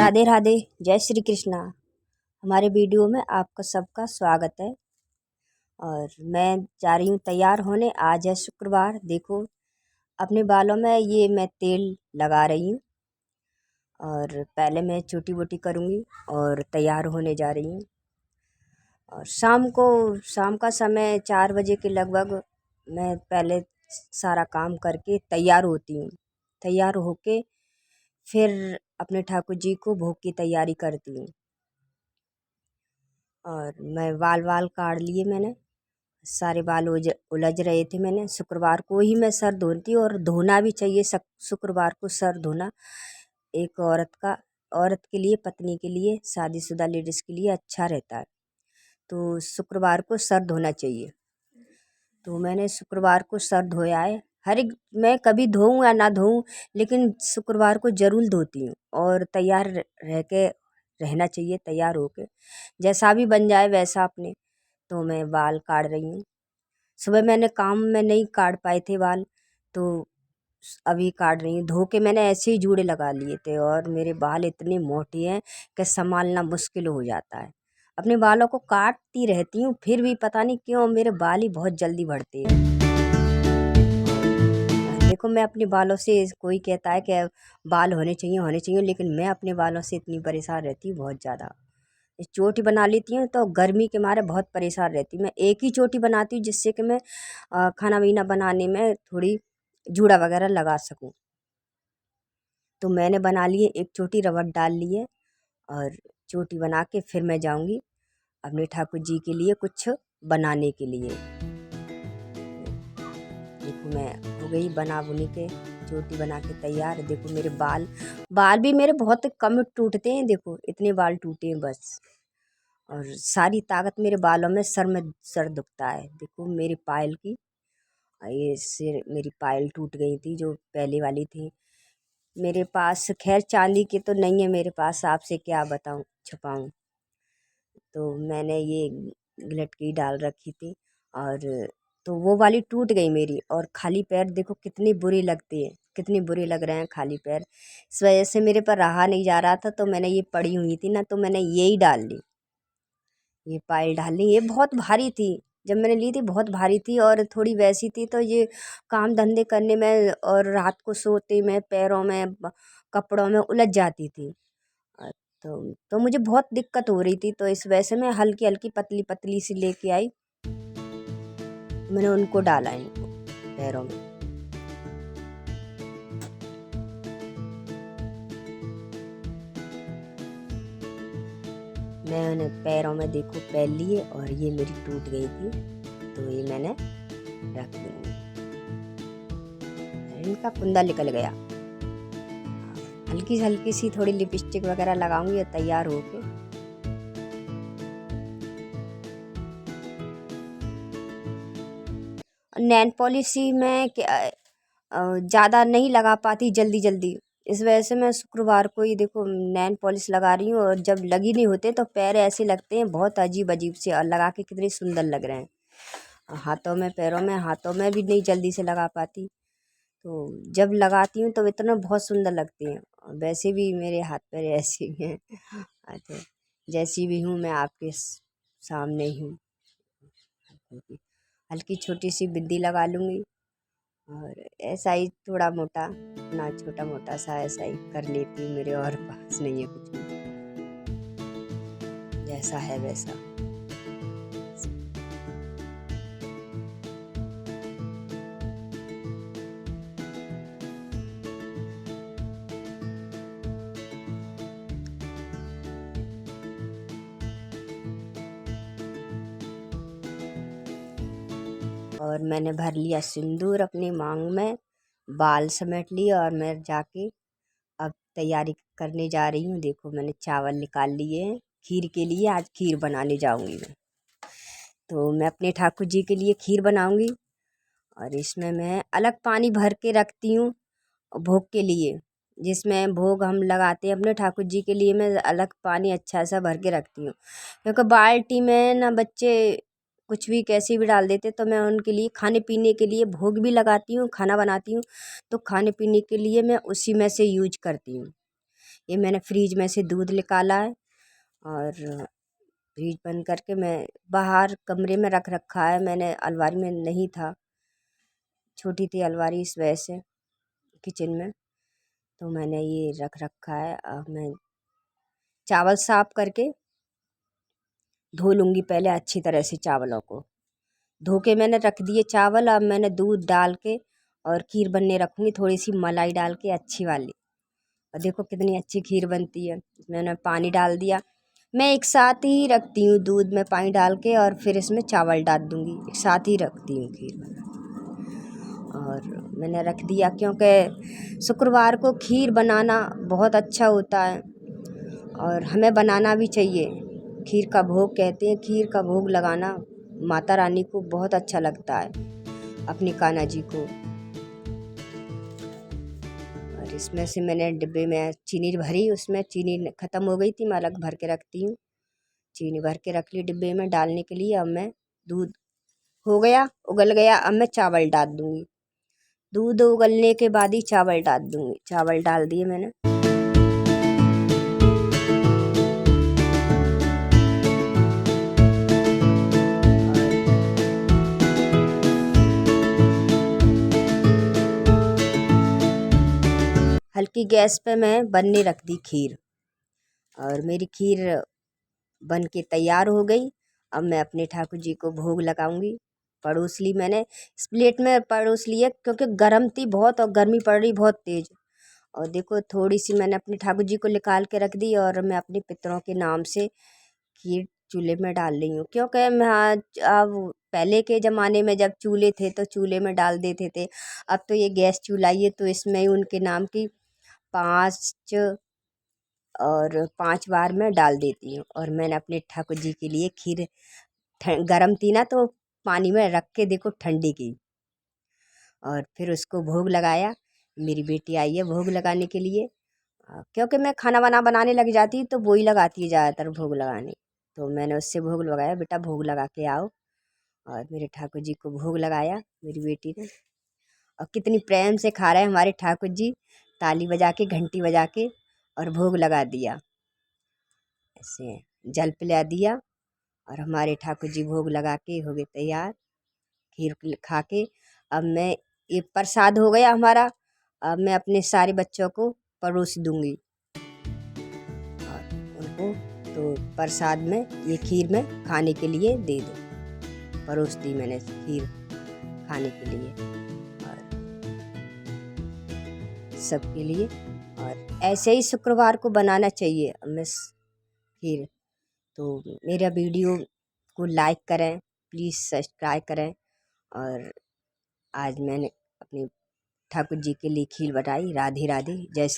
राधे राधे। जय श्री कृष्णा। हमारे वीडियो में आपका सबका स्वागत है। और मैं जा रही हूँ तैयार होने। आज है शुक्रवार। देखो अपने बालों में ये मैं तेल लगा रही हूँ और पहले मैं चोटी वोटी करूँगी और तैयार होने जा रही हूँ। और शाम का समय 4 बजे के लगभग मैं पहले सारा काम करके तैयार होती हूँ। तैयार होके फिर अपने ठाकुर जी को भोग की तैयारी करती हूँ। और मैं बाल काट लिए मैंने, सारे बाल उलझ रहे थे। मैंने शुक्रवार को ही मैं सर धोती हूँ और धोना भी चाहिए शुक्रवार को सर धोना एक औरत के लिए, पत्नी के लिए, शादीशुदा लेडीज़ के लिए अच्छा रहता है। तो शुक्रवार को सर धोना चाहिए। तो मैंने शुक्रवार को सर धोया है। मैं कभी धोऊँ या ना धोऊँ लेकिन शुक्रवार को ज़रूर धोती हूँ। और तैयार रह के रहना चाहिए, तैयार होके जैसा भी बन जाए वैसा अपने। तो मैं बाल काट रही हूँ। सुबह मैंने काम में नहीं काट पाए थे बाल, तो अभी काट रही हूँ। धो के मैंने ऐसे ही जूड़े लगा लिए थे और मेरे बाल इतने मोटे हैं कि संभालना मुश्किल हो जाता है। अपने बालों को काटती रहती हूँ फिर भी पता नहीं क्यों मेरे बाल ही बहुत जल्दी बढ़ते हैं। देखो मैं अपने बालों से, कोई कहता है कि बाल होने चाहिए, लेकिन मैं अपने बालों से इतनी परेशान रहती हूँ बहुत ज़्यादा। चोटी बना लेती हूँ तो गर्मी के मारे बहुत परेशान रहती हूँ। मैं एक ही चोटी बनाती हूँ जिससे कि मैं खाना पीना बनाने में थोड़ी जूड़ा वगैरह लगा सकूँ। तो मैंने बना लिए, एक चोटी रबड़ डाल लिए और चोटी बना के फिर मैं जाऊँगी अपने ठाकुर जी के लिए कुछ बनाने के लिए। देखो मैं हो गई बना बुनी के, चोटी बना के तैयार। देखो मेरे बाल भी मेरे बहुत कम टूटते हैं। देखो इतने बाल टूटे हैं बस। और सारी ताकत मेरे बालों में सर दुखता है। देखो मेरी पायल की, ये सिर मेरी पायल टूट गई थी जो पहले वाली थी मेरे पास। खैर चांदी की तो नहीं है मेरे पास, आपसे क्या बताऊं छुपाऊं। तो मैंने ये लटकी डाल रखी थी और तो वो वाली टूट गई मेरी। और खाली पैर देखो कितनी बुरी लगती है, कितनी बुरे लग रहे हैं खाली पैर। इस वजह से मेरे पर रहा नहीं जा रहा था तो मैंने ये पड़ी हुई थी ना, तो मैंने यही डाल ली, ये पायल डाल ली। ये बहुत भारी थी, जब मैंने ली थी बहुत भारी थी और थोड़ी वैसी थी। तो ये काम धंधे करने में और रात को सोते में पैरों में कपड़ों में उलझ जाती थी। अ, तो मुझे बहुत दिक्कत हो रही थी। तो इस वजह से मैं हल्की हल्की पतली पतली सी लेके आई। मैंने उनको डाला इनको पैरों में। मैंने पैरों में देखो पहन लिए और ये मेरी टूट गई थी तो ये मैंने रख दी। इनका कुंदा निकल गया। हल्की सी थोड़ी लिपस्टिक वगैरह लगाऊंगी और तैयार होके नैन पॉलिश में ज़्यादा नहीं लगा पाती जल्दी। इस वजह से मैं शुक्रवार को ही देखो नैन पॉलिश लगा रही हूँ। और जब लगी नहीं होते तो पैर ऐसे लगते हैं बहुत अजीब अजीब से, और लगा के कितने सुंदर लग रहे हैं। हाथों में, पैरों में, हाथों में भी नहीं जल्दी से लगा पाती। तो जब लगाती हूँ तो इतना बहुत सुंदर लगती हैं। वैसे भी मेरे हाथ पैर ऐसे ही हैं। अच्छा, जैसी भी हूँ मैं आपके सामने ही हूँ। हल्की छोटी सी बिंदी लगा लूँगी और ऐसा ही थोड़ा मोटा, ना छोटा मोटा सा ऐसा ही कर लेती हूँ। मेरे और पास नहीं है कुछ भी, जैसा है वैसा। और मैंने भर लिया सिंदूर अपनी मांग में, बाल समेट लिए और मैं जाके अब तैयारी करने जा रही हूँ। देखो मैंने चावल निकाल लिए हैं खीर के लिए। आज खीर बनाने जाऊँगी मैं। तो मैं अपने ठाकुर जी के लिए खीर बनाऊँगी और इसमें मैं अलग पानी भर के रखती हूँ भोग के लिए। जिसमें भोग हम लगाते हैं अपने ठाकुर जी के लिए, मैं अलग पानी अच्छा सा भर के रखती हूँ। क्योंकि बाल्टी में ना बच्चे कुछ भी कैसे भी डाल देते, तो मैं उनके लिए खाने पीने के लिए भोग भी लगाती हूँ, खाना बनाती हूँ तो खाने पीने के लिए मैं उसी में से यूज करती हूँ। ये मैंने फ्रीज में से दूध निकाला है और फ्रीज बंद करके मैं बाहर कमरे में रख रखा है। मैंने अलमारी में नहीं था, छोटी थी अलमारी इस वजह से किचन में, तो मैंने ये रख रखा है। अब मैं चावल साफ करके धो लूँगी पहले अच्छी तरह से। चावलों को धो के मैंने रख दिए चावल। अब मैंने दूध डाल के और खीर बनने रखूँगी, थोड़ी सी मलाई डाल के अच्छी वाली। और देखो कितनी अच्छी खीर बनती है। मैंने पानी डाल दिया। मैं एक साथ ही रखती हूँ, दूध में पानी डाल के और फिर इसमें चावल डाल दूँगी, एक साथ ही रखती हूँ खीर बना। और मैंने रख दिया क्योंकि शुक्रवार को खीर बनाना बहुत अच्छा होता है और हमें बनाना भी चाहिए। खीर का भोग कहते हैं, खीर का भोग लगाना माता रानी को बहुत अच्छा लगता है, अपनी कान्हा जी को। और इसमें से मैंने डिब्बे में चीनी भरी, उसमें चीनी ख़त्म हो गई थी, मैं अलग भर के रखती हूँ। चीनी भर के रख ली डिब्बे में डालने के लिए। अब मैं दूध हो गया, उगल गया, अब मैं चावल डाल दूँगी। दूध उगलने के बाद ही चावल डाल दूँगी। चावल डाल दिए मैंने। हल्की गैस पे मैं बनने रख दी खीर और मेरी खीर बन के तैयार हो गई। अब मैं अपने ठाकुर जी को भोग लगाऊंगी। परोस ली मैंने, इस प्लेट में परोस लिया क्योंकि गर्म थी बहुत और गर्मी पड़ रही बहुत तेज़। और देखो थोड़ी सी मैंने अपने ठाकुर जी को निकाल के रख दी और मैं अपने पितरों के नाम से खीर चूल्हे में डाल रही हूँ। क्योंकि मैं अब पहले के ज़माने में जब चूल्हे थे तो चूल्हे में डाल देते थे, अब तो ये गैस चूल्हा ही है, तो इसमें ही उनके नाम की 5 बार मैं डाल देती हूँ। और मैंने अपने ठाकुर जी के लिए खीर गरम थी ना, तो पानी में रख के देखो ठंडी की और फिर उसको भोग लगाया। मेरी बेटी आई है भोग लगाने के लिए, क्योंकि मैं खाना वाना बनाने लग जाती तो वो ही लगाती है ज़्यादातर भोग लगाने। तो मैंने उससे भोग लगाया, बेटा भोग लगा के आओ। और मेरे ठाकुर जी को भोग लगाया मेरी बेटी ने। और कितनी प्रेम से खा रहे हैं हमारे ठाकुर जी, ताली बजा के घंटी बजा के और भोग लगा दिया। ऐसे जल पिला दिया और हमारे ठाकुर जी भोग लगा के हो गए तैयार। खीर खा के अब मैं, ये प्रसाद हो गया हमारा। अब मैं अपने सारे बच्चों को परोस दूंगी और उनको तो प्रसाद में ये खीर में खाने के लिए दे दो। परोस दी मैंने खीर खाने के लिए और सबके लिए। और ऐसे ही शुक्रवार को बनाना चाहिए हमें खीर। तो मेरा वीडियो को लाइक करें, प्लीज़ सब्सक्राइब करें। और आज मैंने अपने ठाकुर जी के लिए खीर बनाई। राधे राधे, जय श्री